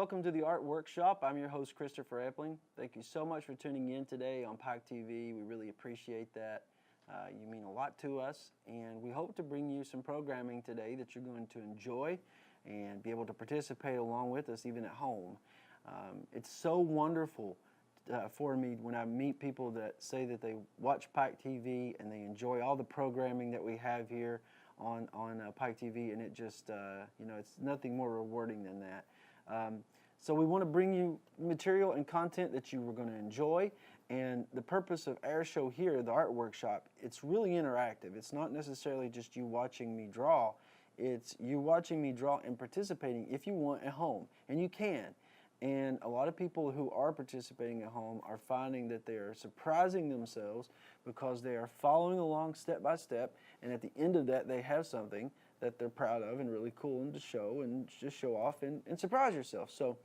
welcome to the Art Workshop. I'm your host, Christopher Epling. Thank you so much for tuning in today on Pike TV. We really appreciate that. You mean a lot to us, and we hope to bring you some programming today that you're going to enjoy and be able to participate along with us even at home. It's so wonderful for me when I meet people that say that they watch Pike TV and they enjoy all the programming that we have here on Pike TV, and it just, it's nothing more rewarding than that. So we want to bring you material and content that you are going to enjoy, and the purpose of our show here, the Art Workshop, it's really interactive. It's not necessarily just you watching me draw, it's you watching me draw and participating if you want at home, and you can. And a lot of people who are participating at home are finding that they are surprising themselves because they are following along step by step, and at the end of that they have something that they're proud of and really cool and to show and just show off and surprise yourself. So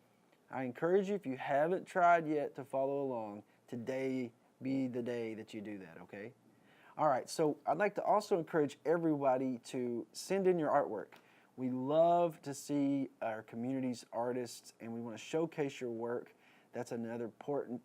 I encourage you, if you haven't tried yet to follow along, today be the day that you do that, okay? All right, so I'd like to also encourage everybody to send in your artwork. We love to see our community's artists, and we want to showcase your work. That's another important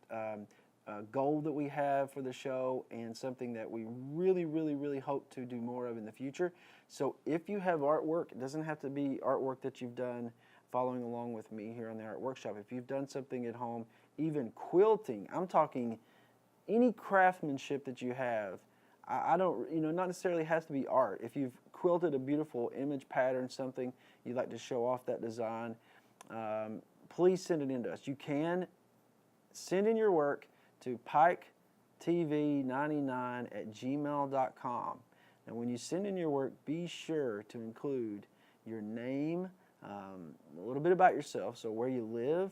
goal that we have for the show, and something that we really hope to do more of in the future. So if you have artwork, it doesn't have to be artwork that you've done following along with me here on the Art Workshop. If you've done something at home, even quilting, I'm talking any craftsmanship that you have. I don't, not necessarily has to be art. If you've quilted a beautiful image pattern, something you'd like to show off that design, please send it in to us. You can send in your work to piketv99@gmail.com. And when you send in your work, be sure to include your name, a little bit about yourself, so where you live,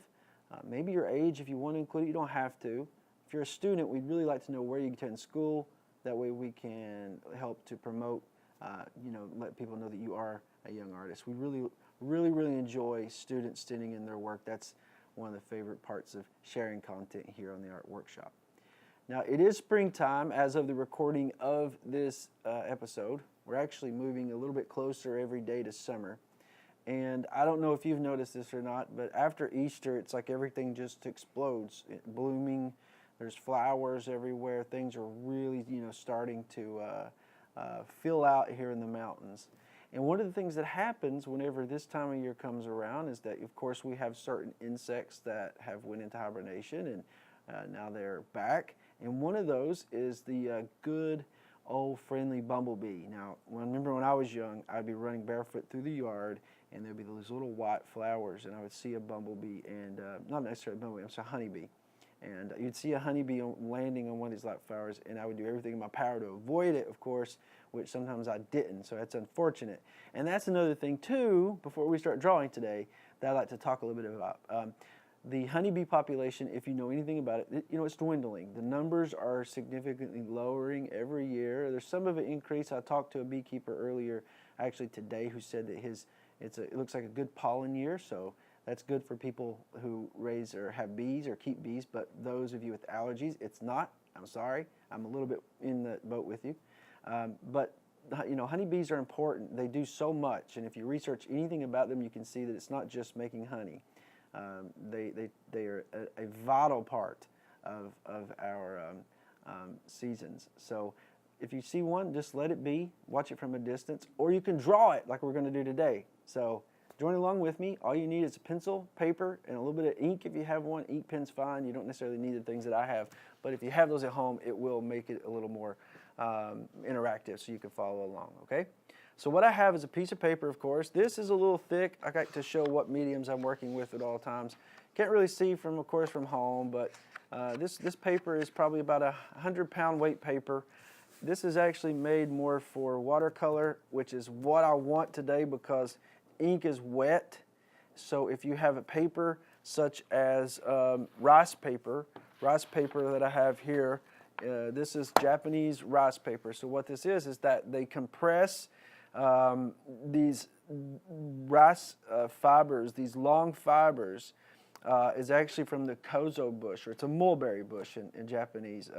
maybe your age if you want to include it. You don't have to. If you're a student, we'd really like to know where you attend school. That way we can help to promote, let people know that you are a young artist. We really enjoy students sending in their work. That's one of the favorite parts of sharing content here on the Art Workshop. Now, it is springtime as of the recording of this episode. We're actually moving a little bit closer every day to summer. And I don't know if you've noticed this or not, but after Easter, it's like everything just explodes. Blooming, there's flowers everywhere. Things are really, starting to fill out here in the mountains. And one of the things that happens whenever this time of year comes around is that, of course, we have certain insects that have went into hibernation, and now they're back. And one of those is the good old friendly bumblebee. Now, remember when I was young, I'd be running barefoot through the yard, and there'd be those little white flowers, and I would see a bumblebee, and not necessarily a bumblebee, I'm sorry, a honeybee. And you'd see a honeybee landing on one of these light flowers, and I would do everything in my power to avoid it, of course, which sometimes I didn't, so that's unfortunate. And that's another thing, too, before we start drawing today, that I'd like to talk a little bit about. The honeybee population, if you know anything about it, it's dwindling. The numbers are significantly lowering every year. There's some of it increase. I talked to a beekeeper earlier, actually today, who said that it looks like a good pollen year, so that's good for people who raise or have bees or keep bees, but those of you with allergies, it's not. I'm sorry. I'm a little bit in the boat with you. But honeybees are important. They do so much, and if you research anything about them, you can see that it's not just making honey. They are a vital part of our seasons. So if you see one, just let it be. Watch it from a distance, or you can draw it like we're going to do today. So join along with me. All you need is a pencil, paper, and a little bit of ink if you have one. Ink pen's fine. You don't necessarily need the things that I have, but if you have those at home, it will make it a little more interactive so you can follow along, okay? So what I have is a piece of paper, of course. This is a little thick. I like to show what mediums I'm working with at all times. Can't really see from home, but this paper is probably about a 100-pound weight paper. This is actually made more for watercolor, which is what I want today because ink is wet. So if you have a paper such as rice paper that I have here, this is Japanese rice paper. So what this is that they compress these rice fibers, these long fibers, is actually from the kozo bush, or it's a mulberry bush in Japanese.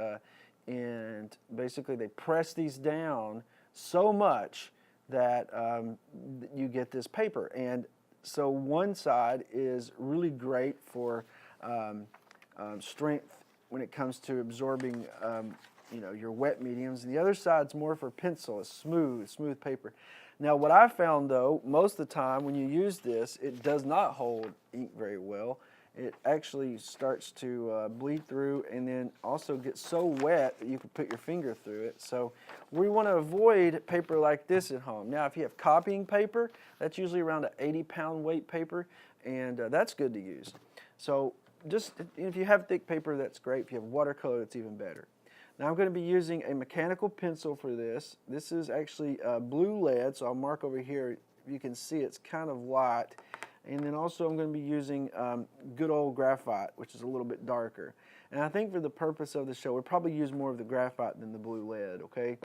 And basically they press these down so much that you get this paper. And So one side is really great for strength when it comes to absorbing your wet mediums, and the other side's more for pencil. It's smooth paper. Now what I found though, most of the time when you use this, it does not hold ink very well. It actually starts to bleed through, and then also gets so wet that you can put your finger through it. So we want to avoid paper like this at home. Now if you have copying paper, that's usually around an 80-pound weight paper, and that's good to use. So just if you have thick paper, that's great. If you have watercolor, that's even better. Now I'm going to be using a mechanical pencil for this. This is actually blue lead, so I'll mark over here. You can see it's kind of white. And then also I'm going to be using good old graphite, which is a little bit darker. And I think for the purpose of the show, we'll probably use more of the graphite than the blue lead, okay?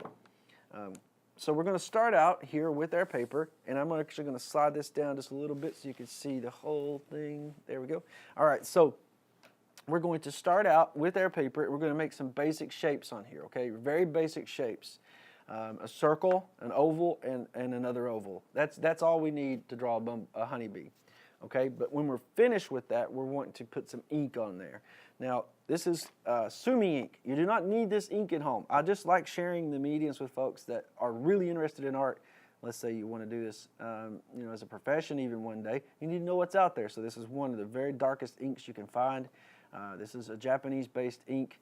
So we're going to start out here with our paper, and I'm actually going to slide this down just a little bit so you can see the whole thing. There we go. All right, so we're going to start out with our paper. We're going to make some basic shapes on here, okay? Very basic shapes. A circle, an oval, and another oval. That's all we need to draw a honeybee. Okay, but when we're finished with that, we're wanting to put some ink on there. Now, this is Sumi ink. You do not need this ink at home. I just like sharing the mediums with folks that are really interested in art. Let's say you want to do this, as a profession even one day. You need to know what's out there. So this is one of the very darkest inks you can find. This is a Japanese-based ink.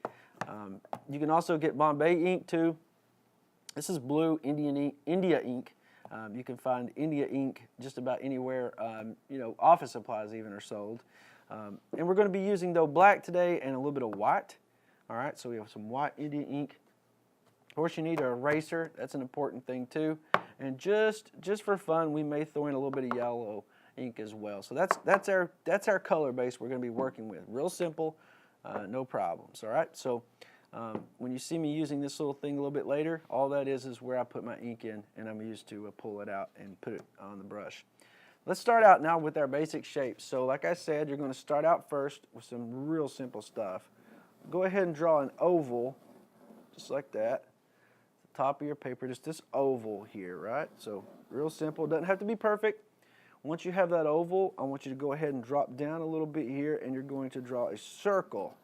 You can also get Bombay ink too. This is blue India ink. You can find India ink just about anywhere. Office supplies even are sold. And we're going to be using, though, black today and a little bit of white. All right, so we have some white India ink. Of course, you need an eraser. That's an important thing, too. And just for fun, we may throw in a little bit of yellow ink as well. So that's our color base we're going to be working with. Real simple, no problems. All right, so when you see me using this little thing a little bit later, all that is where I put my ink in, and I'm used to pull it out and put it on the brush. Let's start out now with our basic shapes. So like I said, you're going to start out first with some real simple stuff. Go ahead and draw an oval, just like that. The top of your paper, just this oval here, right? So real simple, doesn't have to be perfect. Once you have that oval, I want you to go ahead and drop down a little bit here, and you're going to draw a circle.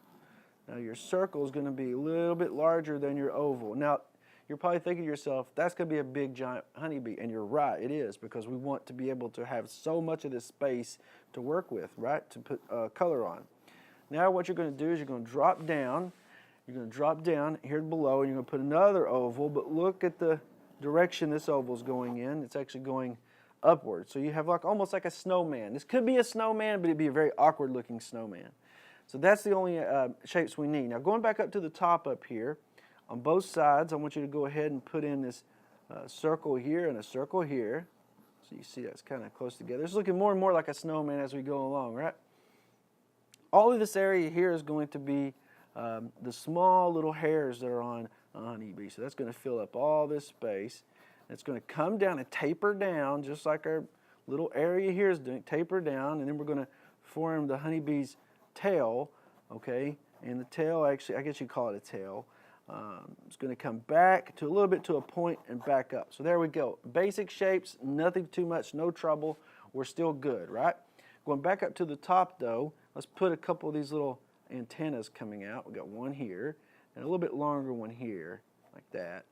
Now your circle is going to be a little bit larger than your oval. Now you're probably thinking to yourself, that's going to be a big giant honeybee, and you're right, it is, because we want to be able to have so much of this space to work with, right, to put color on. Now what you're going to do is you're going to drop down. You're going to drop down here below, and you're going to put another oval, but look at the direction this oval is going in. It's actually going upward. So you have almost like a snowman. This could be a snowman, but it'd be a very awkward looking snowman. So that's the only shapes we need. Now going back up to the top up here, on both sides, I want you to go ahead and put in this circle here and a circle here. So you see that's kind of close together. It's looking more and more like a snowman as we go along, right? All of this area here is going to be the small little hairs that are on a honeybee. So that's going to fill up all this space. It's going to come down and taper down, just like our little area here is doing, taper down, and then we're going to form the honeybee's tail, okay? And the tail, actually, I guess you call it a tail. It's going to come back to a little bit to a point and back up. So there we go. Basic shapes, nothing too much, no trouble. We're still good, right? Going back up to the top, though, let's put a couple of these little antennas coming out. We got one here and a little bit longer one here, like that.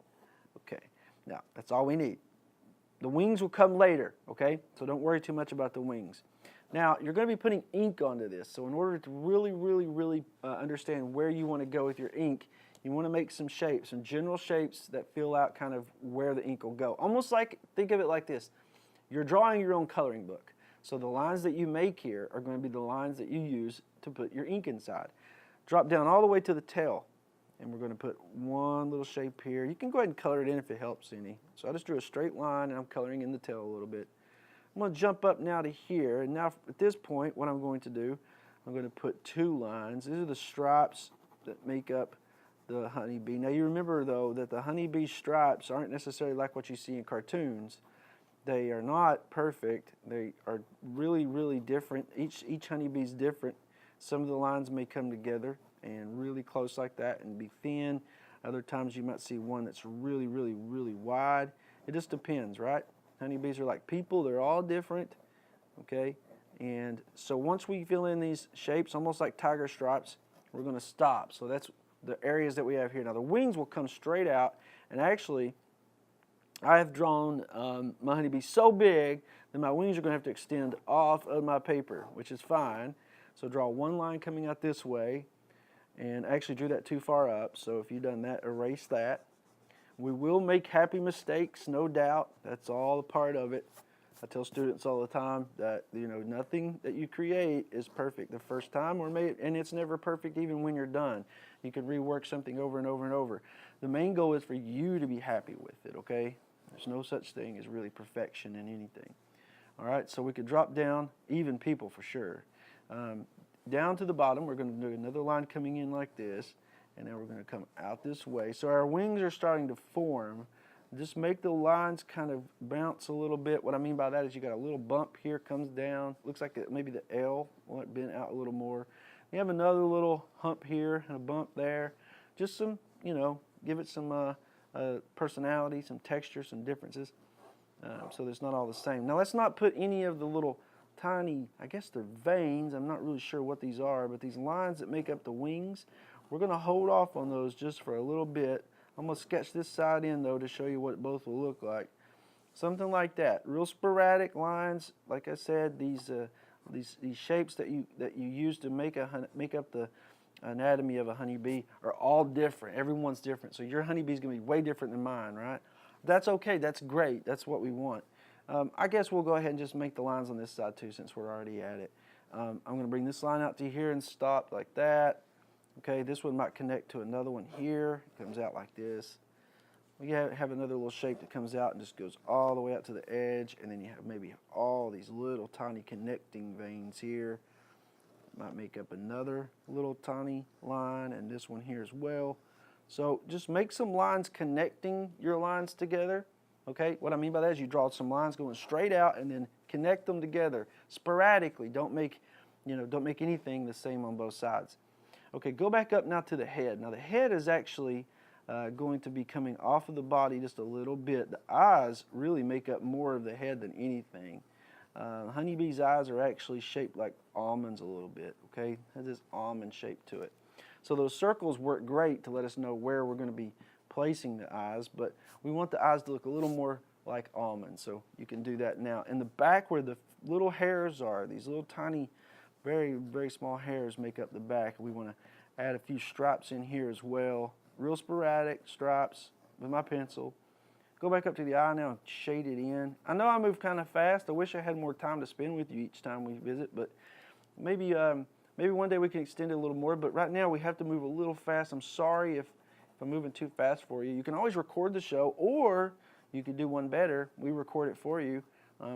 Okay. Now, that's all we need. The wings will come later, okay? So don't worry too much about the wings. Now, you're going to be putting ink onto this. So in order to really understand where you want to go with your ink, you want to make some shapes, some general shapes that fill out kind of where the ink will go. Almost like, think of it like this. You're drawing your own coloring book. So the lines that you make here are going to be the lines that you use to put your ink inside. Drop down all the way to the tail. And we're going to put one little shape here. You can go ahead and color it in if it helps any. So I just drew a straight line, and I'm coloring in the tail a little bit. I'm going to jump up now to here, and now at this point, what I'm going to do, I'm going to put two lines. These are the stripes that make up the honeybee. Now you remember, though, that the honeybee stripes aren't necessarily like what you see in cartoons. They are not perfect. They are really different. Each honeybee is different. Some of the lines may come together and really close like that and be thin. Other times you might see one that's really wide. It just depends, right? Honeybees are like people. They're all different. okay? And so once we fill in these shapes, almost like tiger stripes, we're going to stop. So that's the areas that we have here. Now the wings will come straight out, and actually I have drawn my honeybee so big that my wings are going to have to extend off of my paper, which is fine. So draw one line coming out this way, and I actually drew that too far up, so if you've done that, erase that. We will make happy mistakes, no doubt. That's all a part of it. I tell students all the time that, you know, nothing that you create is perfect the first time, and it's never perfect even when you're done. You can rework something over and over and over. The main goal is for you to be happy with it, okay? There's no such thing as really perfection in anything. All right, so we could drop down, even people for sure. Down to the bottom, we're going to do another line coming in like this, and then we're going to come out this way. So our wings are starting to form. Just make the lines kind of bounce a little bit. What I mean by that is you got a little bump here, comes down. Looks like maybe the L will bend out a little more. You have another little hump here and a bump there. Just some, you know, give it some personality, some texture, some differences. So it's not all the same. Now let's not put any of the little tiny, I guess they're veins. I'm not really sure what these are, but these lines that make up the wings, we're going to hold off on those just for a little bit. I'm going to sketch this side in though to show you what both will look like. Something like that. Real sporadic lines. Like I said, these shapes that you use to make up the anatomy of a honeybee are all different. Everyone's different. So your honeybee is going to be way different than mine, right? That's okay. That's great. That's what we want. I guess we'll go ahead and just make the lines on this side too since we're already at it. I'm going to bring this line out to here and stop like that. Okay, this one might connect to another one here. It comes out like this. We have another little shape that comes out and just goes all the way out to the edge, and then you have maybe all these little tiny connecting veins here. Might make up another little tiny line, and this one here as well. So just make some lines connecting your lines together. Okay, what I mean by that is you draw some lines going straight out and then connect them together sporadically. Don't make anything the same on both sides. Okay, go back up now to the head. Now the head is actually going to be coming off of the body just a little bit. The eyes really make up more of the head than anything. Honeybee's eyes are actually shaped like almonds a little bit, okay? It has this almond shape to it. So those circles work great to let us know where we're going to be placing the eyes, but we want the eyes to look a little more like almonds, so you can do that now. In the back where the little hairs are, these little tiny, very, very small hairs make up the back. We want to add a few stripes in here as well. Real sporadic stripes with my pencil. Go back up to the eye now and shade it in. I know I move kind of fast. I wish I had more time to spend with you each time we visit, but maybe one day we can extend it a little more, but right now we have to move a little fast. I'm sorry if I'm moving too fast for you. You can always record the show, or you could do one better. We record it for you.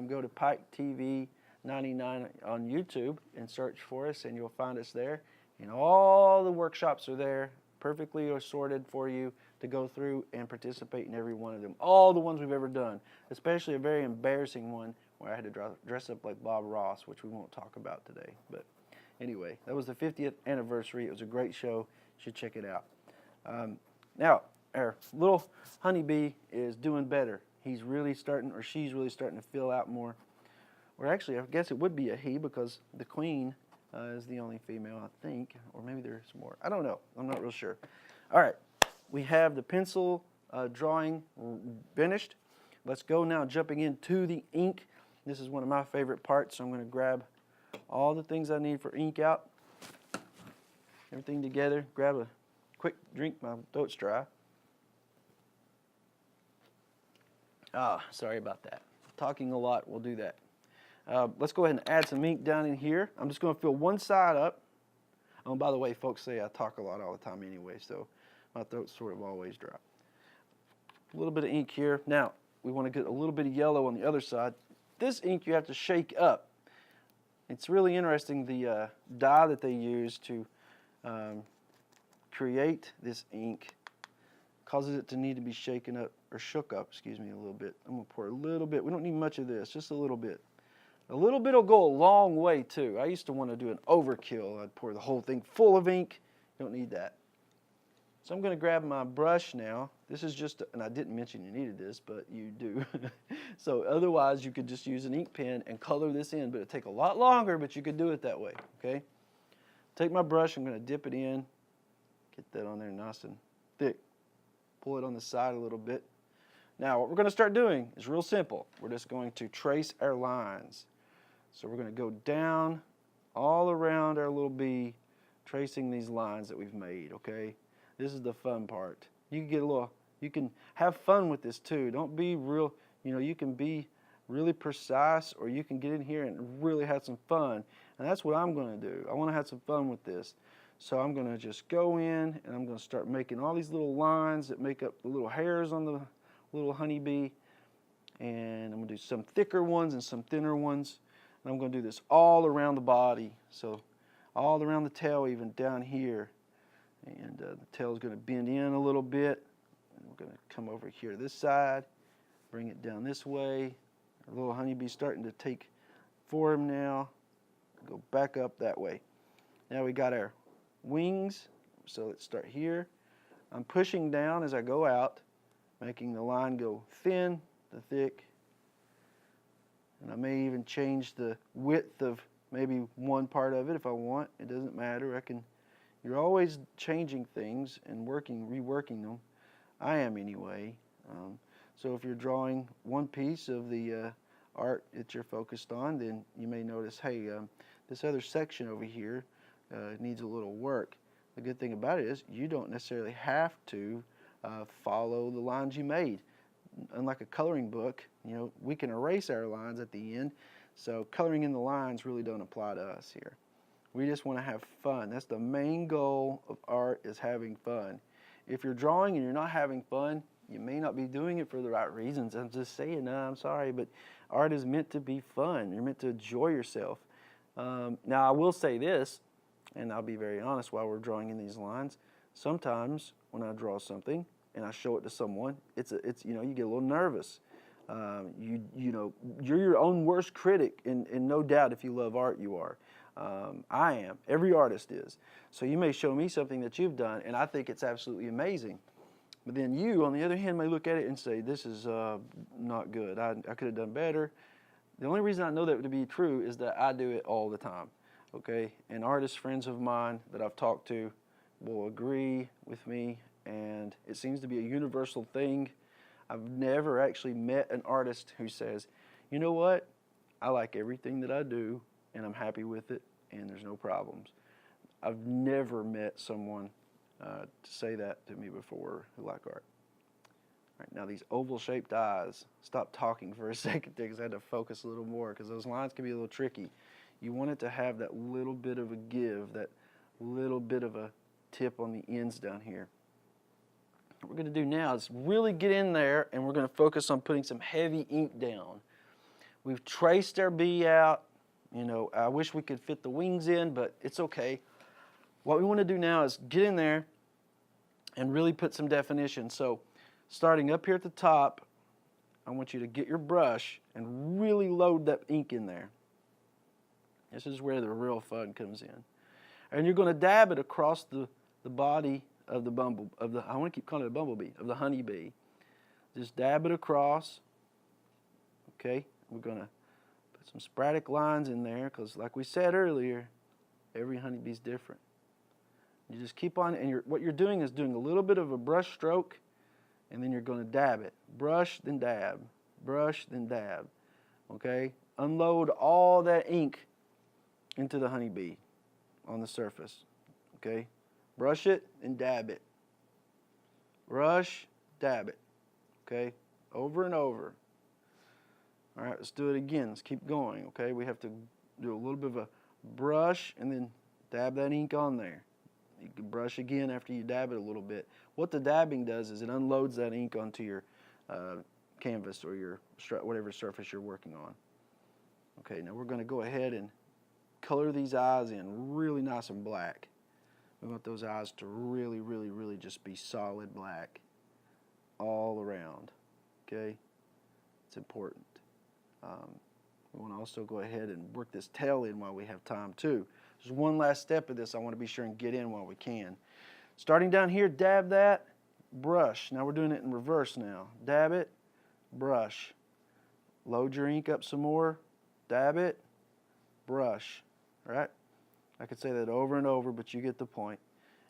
Go to Pike TV 99 on YouTube and search for us, and you'll find us there. And all the workshops are there, perfectly assorted for you to go through and participate in every one of them. All the ones we've ever done, especially a very embarrassing one where I had to dress up like Bob Ross, which we won't talk about today. But anyway, that was the 50th anniversary. It was a great show. You should check it out. Now, our little honeybee is doing better. He's really starting, or she's really starting to fill out more. Or actually, I guess it would be a he because the queen is the only female, I think. Or maybe there's more. I don't know. I'm not real sure. All right. We have the pencil drawing finished. Let's go now jumping into the ink. This is one of my favorite parts, so I'm going to grab all the things I need for ink out. Everything together. Grab a quick drink. My throat's dry. Sorry about that. Talking a lot will do that. Let's go ahead and add some ink down in here. I'm just going to fill one side up. Oh, by the way, folks say I talk a lot all the time anyway, so my throat's sort of always dry. A little bit of ink here. Now, we want to get a little bit of yellow on the other side. This ink you have to shake up. It's really interesting, the dye that they use to create this ink causes it to need to be shaken up, or shook up, excuse me, a little bit. I'm going to pour a little bit. We don't need much of this, just a little bit. A little bit will go a long way, too. I used to want to do an overkill. I'd pour the whole thing full of ink. You don't need that. So I'm going to grab my brush now. This is just, and I didn't mention you needed this, but you do. So otherwise you could just use an ink pen and color this in, but it'd take a lot longer, but you could do it that way, okay? Take my brush, I'm going to dip it in, get that on there nice and thick. Pull it on the side a little bit. Now what we're going to start doing is real simple. We're just going to trace our lines. So we're going to go down all around our little bee, tracing these lines that we've made, okay? This is the fun part. You can get a little, you can have fun with this too. Don't be real, you know, you can be really precise, or you can get in here and really have some fun. And that's what I'm going to do. I want to have some fun with this. So I'm going to just go in and I'm going to start making all these little lines that make up the little hairs on the little honeybee. And I'm going to do some thicker ones and some thinner ones. And I'm going to do this all around the body. So all around the tail, even down here. And the tail is going to bend in a little bit. And we're going to come over here to this side, bring it down this way. Our little honeybee's starting to take form now. Go back up that way. Now we got our wings. So let's start here. I'm pushing down as I go out, making the line go thin to thick. And I may even change the width of maybe one part of it if I want. It doesn't matter. You're always changing things and reworking them. I am anyway. So if you're drawing one piece of the art that you're focused on, then you may notice, hey, this other section over here needs a little work. The good thing about it is you don't necessarily have to follow the lines you made. Unlike a coloring book, you know, we can erase our lines at the end, so coloring in the lines really don't apply to us here. We just want to have fun. That's the main goal of art, is having fun. If you're drawing and you're not having fun, you may not be doing it for the right reasons. I'm just saying, no, I'm sorry, but art is meant to be fun. You're meant to enjoy yourself. Now I will say this, and I'll be very honest while we're drawing in these lines. Sometimes when I draw something and I show it to someone, it's you know, you get a little nervous. You know, you're your own worst critic, and no doubt if you love art, you are. I am. Every artist is. So you may show me something that you've done, and I think it's absolutely amazing. But then you, on the other hand, may look at it and say, this is not good. I could have done better. The only reason I know that to be true is that I do it all the time. Okay? And artist friends of mine that I've talked to will agree with me, and it seems to be a universal thing. I've never actually met an artist who says, you know what? I like everything that I do, and I'm happy with it, and there's no problems. I've never met someone to say that to me before who like art. All right, now these oval-shaped eyes. Stop talking for a second there because I had to focus a little more because those lines can be a little tricky. You want it to have that little bit of a give, that little bit of a tip on the ends down here. What we're going to do now is really get in there, and we're going to focus on putting some heavy ink down. We've traced our bee out. You know, I wish we could fit the wings in, but it's okay. What we want to do now is get in there and really put some definition. So starting up here at the top, I want you to get your brush and really load that ink in there. This is where the real fun comes in. And you're going to dab it across the body of the I want to keep calling it a bumblebee, of the honeybee. Just dab it across. Okay, we're going to put some sporadic lines in there because, like we said earlier, every honeybee's different. You just keep on, and what you're doing is doing a little bit of a brush stroke, and then you're going to dab it. Brush, then dab. Brush, then dab. Okay? Unload all that ink into the honeybee on the surface. Okay? Brush it and dab it. Brush, dab it. Okay? Over and over. All right, let's do it again. Let's keep going. Okay? We have to do a little bit of a brush and then dab that ink on there. You can brush again after you dab it a little bit. What the dabbing does is it unloads that ink onto your canvas or your whatever surface you're working on. Okay, now we're going to go ahead and color these eyes in really nice and black. We want those eyes to really, really, really just be solid black all around. Okay, it's important. We want to also go ahead and work this tail in while we have time too. There's one last step of this I want to be sure and get in while we can. Starting down here, dab that, brush. Now we're doing it in reverse now. Dab it, brush. Load your ink up some more, dab it, brush. All right? I could say that over and over, but you get the point.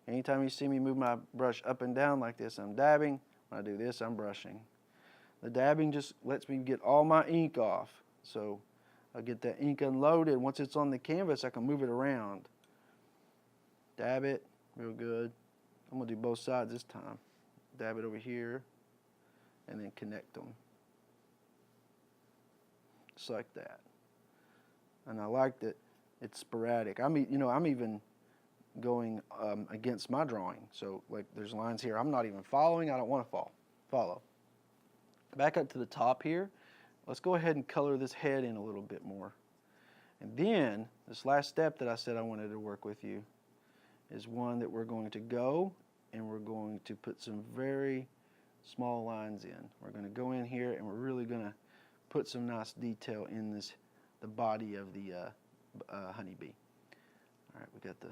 Anytime you see me move my brush up and down like this, I'm dabbing. When I do this, I'm brushing. The dabbing just lets me get all my ink off. So I get that ink unloaded. Once it's on the canvas, I can move it around. Dab it, real good. I'm going to do both sides this time. Dab it over here, and then connect them. Just like that. And I like that it's sporadic. I'm even going against my drawing. So like there's lines here I'm not even following. I don't want to follow. Back up to the top here. Let's go ahead and color this head in a little bit more. And then this last step that I said I wanted to work with you is one that we're going to go and we're going to put some very small lines in. We're going to go in here and we're really going to put some nice detail in the body of the honeybee. All right, we got the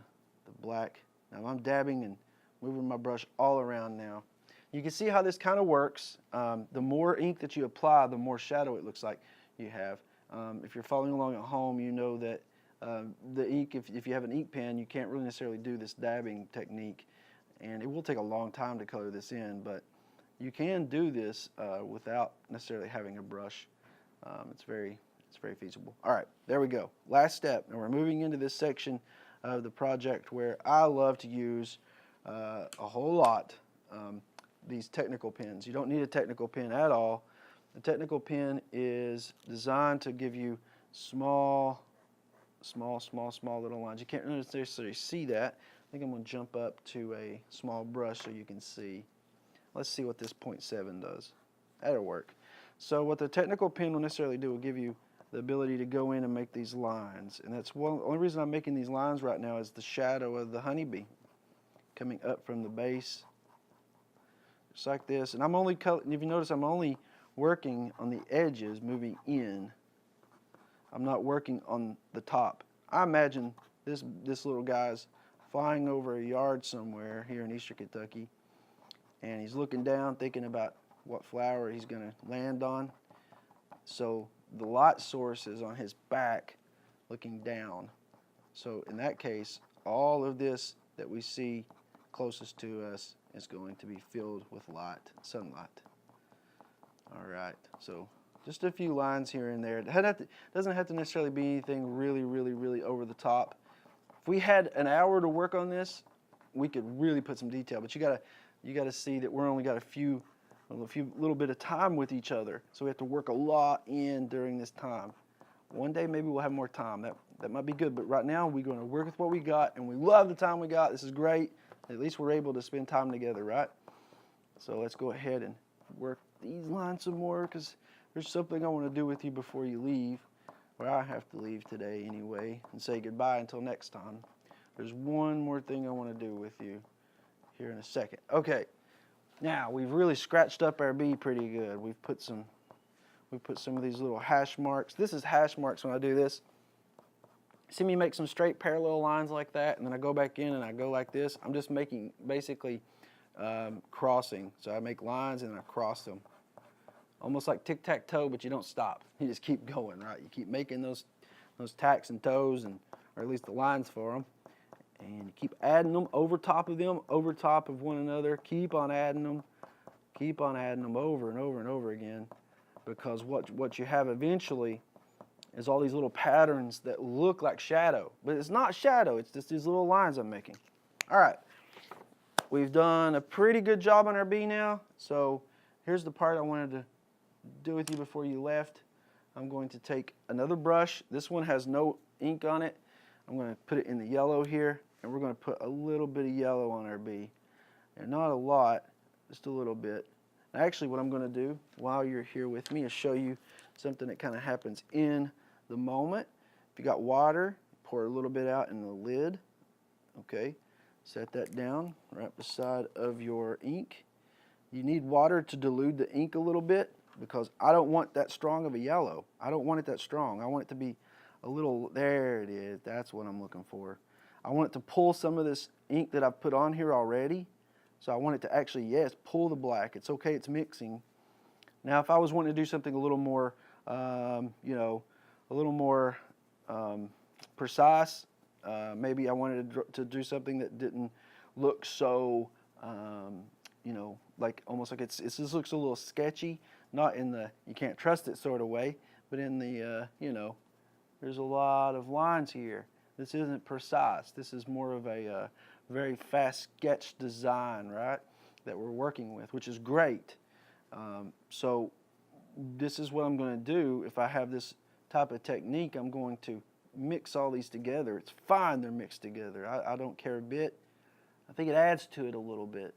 black. Now I'm dabbing and moving my brush all around now. You can see how this kind of works. The more ink that you apply, the more shadow it looks like you have. If you're following along at home, you know that the ink, if you have an ink pen, you can't really necessarily do this dabbing technique. And it will take a long time to color this in, but you can do this without necessarily having a brush. It's very feasible. All right, there we go. Last step. Now we're moving into this section of the project where I love to use a whole lot these technical pens. You don't need a technical pen at all. The technical pen is designed to give you small little lines. You can't necessarily see that. I think I'm going to jump up to a small brush so you can see. Let's see what this 0.7 does. That'll work. So what the technical pen will necessarily do will give you the ability to go in and make these lines. And that's the only reason I'm making these lines right now is the shadow of the honeybee coming up from the base. Just like this. And I'm only, if you notice, I'm only working on the edges moving in. I'm not working on the top. I imagine this little guy's flying over a yard somewhere here in Eastern Kentucky, and he's looking down thinking about what flower he's going to land on. So the light source is on his back looking down. So in that case, all of this that we see closest to us is going to be filled with light, sunlight. All right, so just a few lines here and there. It doesn't have to necessarily be anything really over the top. If we had an hour to work on this, we could really put some detail. But you gotta see that we're only got a little bit of time with each other, so we have to work a lot in during this time. One day maybe we'll have more time. That might be good. But right now we're going to work with what we got, and we love the time we got. This is great. At least we're able to spend time together, right? So let's go ahead and work these lines some more, because there's something I want to do with you before you leave, or I have to leave today anyway, and say goodbye until next time. There's one more thing I want to do with you here in a second. Okay, now we've really scratched up our bee pretty good. We put some of these little hash marks. This is hash marks when I do this. See me make some straight parallel lines like that, and then I go back in and I go like this. I'm just making basically crossing. So I make lines and I cross them. Almost like tic-tac-toe, but you don't stop. You just keep going, right? You keep making those tacks and toes, or at least the lines for them. And you keep adding them over top of one another. Keep on adding them over and over and over again. Because what you have eventually is all these little patterns that look like shadow. But it's not shadow, it's just these little lines I'm making. All right, we've done a pretty good job on our bee now. So here's the part I wanted to do with you before you left. I'm going to take another brush. This one has no ink on it. I'm going to put it in the yellow here, and we're going to put a little bit of yellow on our bee. And not a lot, just a little bit. Actually, what I'm going to do while you're here with me is show you something that kind of happens in the moment. If you got water, pour a little bit out in the lid. Okay, set that down right beside of your ink. You need water to dilute the ink a little bit, because I don't want that strong of a yellow. I don't want it that strong. I want it to be a little, there it is. That's what I'm looking for. I want it to pull some of this ink that I've put on here already. So I want it to actually, yes, pull the black. It's okay, it's mixing. Now if I was wanting to do something a little more, you know, a little more precise, maybe I wanted to do something that didn't look so, you know, like almost like it just looks a little sketchy, not in the you can't trust it sort of way, but in the, you know, there's a lot of lines here. This isn't precise. This is more of a very fast sketch design, right, that we're working with, which is great. So this is what I'm going to do. If I have this type of technique, I'm going to mix all these together. It's fine they're mixed together. I don't care a bit. I think it adds to it a little bit.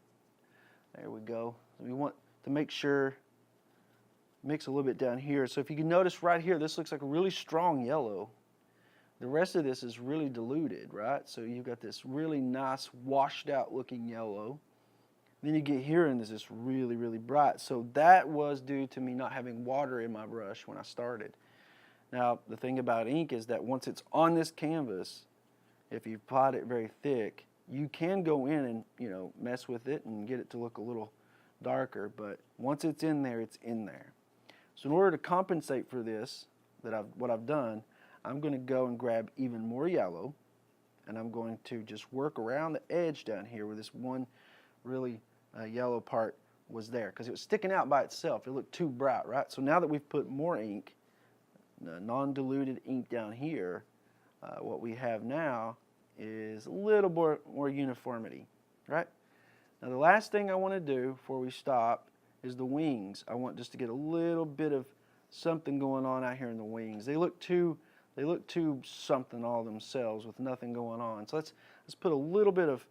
There we go. We want to make sure, mix a little bit down here. So if you can notice right here, this looks like a really strong yellow. The rest of this is really diluted, right? So you've got this really nice washed out looking yellow. Then you get here and this is really, really bright. So that was due to me not having water in my brush when I started. Now the thing about ink is that once it's on this canvas, if you applied it very thick, you can go in and, you know, mess with it and get it to look a little darker, but once it's in there, it's in there. So in order to compensate for this, what I've done, I'm going to go and grab even more yellow, and I'm going to just work around the edge down here where this one really yellow part was there, because it was sticking out by itself. It looked too bright, right? So now that we've put more ink, non-diluted ink down here, what we have now is a little more uniformity, right? Now the last thing I want to do before we stop is the wings. I want just to get a little bit of something going on out here in the wings. They look too something all themselves with nothing going on. So let's put a little bit of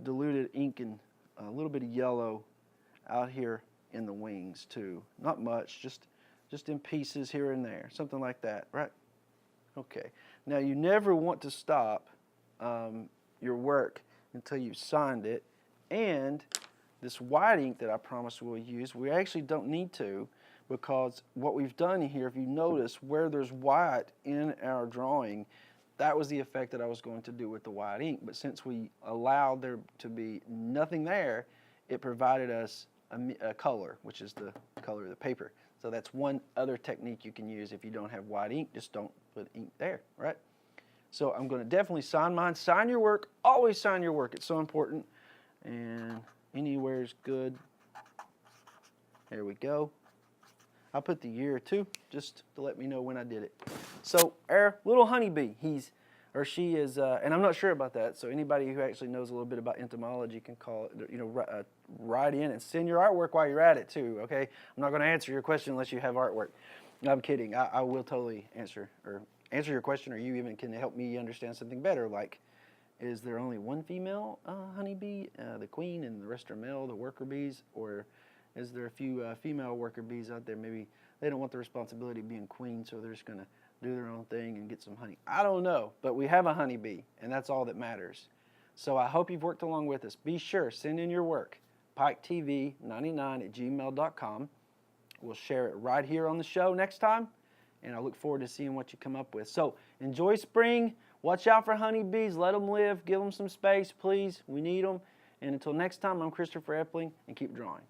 diluted ink and a little bit of yellow out here in the wings too. Not much, just in pieces here and there, something like that, right? Okay. Now you never want to stop your work until you've signed it, and this white ink that I promised we'll use, we actually don't need to, because what we've done here, if you notice where there's white in our drawing, that was the effect that I was going to do with the white ink. But since we allowed there to be nothing there, it provided us a color, which is the color of the paper. So that's one other technique you can use if you don't have white ink. Just don't put ink there, right? So I'm going to definitely sign mine. Sign your work. Always sign your work. It's so important. And anywhere's good. There we go. I put the year too, just to let me know when I did it. So our little honeybee, he or she is, and I'm not sure about that, so anybody who actually knows a little bit about entomology can call it, you know, write in and send your artwork while you're at it too, okay? I'm not going to answer your question unless you have artwork. No, I'm kidding. I will totally answer your question, or you even can help me understand something better, like, is there only one female honeybee, the queen, and the rest are male, the worker bees, or is there a few female worker bees out there? Maybe they don't want the responsibility of being queen, so they're just going to do their own thing and get some honey. I don't know, but we have a honeybee, and that's all that matters. So I hope you've worked along with us. Be sure, send in your work, piketv99@gmail.com. We'll share it right here on the show next time, and I look forward to seeing what you come up with. So enjoy spring. Watch out for honeybees. Let them live. Give them some space, please. We need them. And until next time, I'm Christopher Epling, and keep drawing.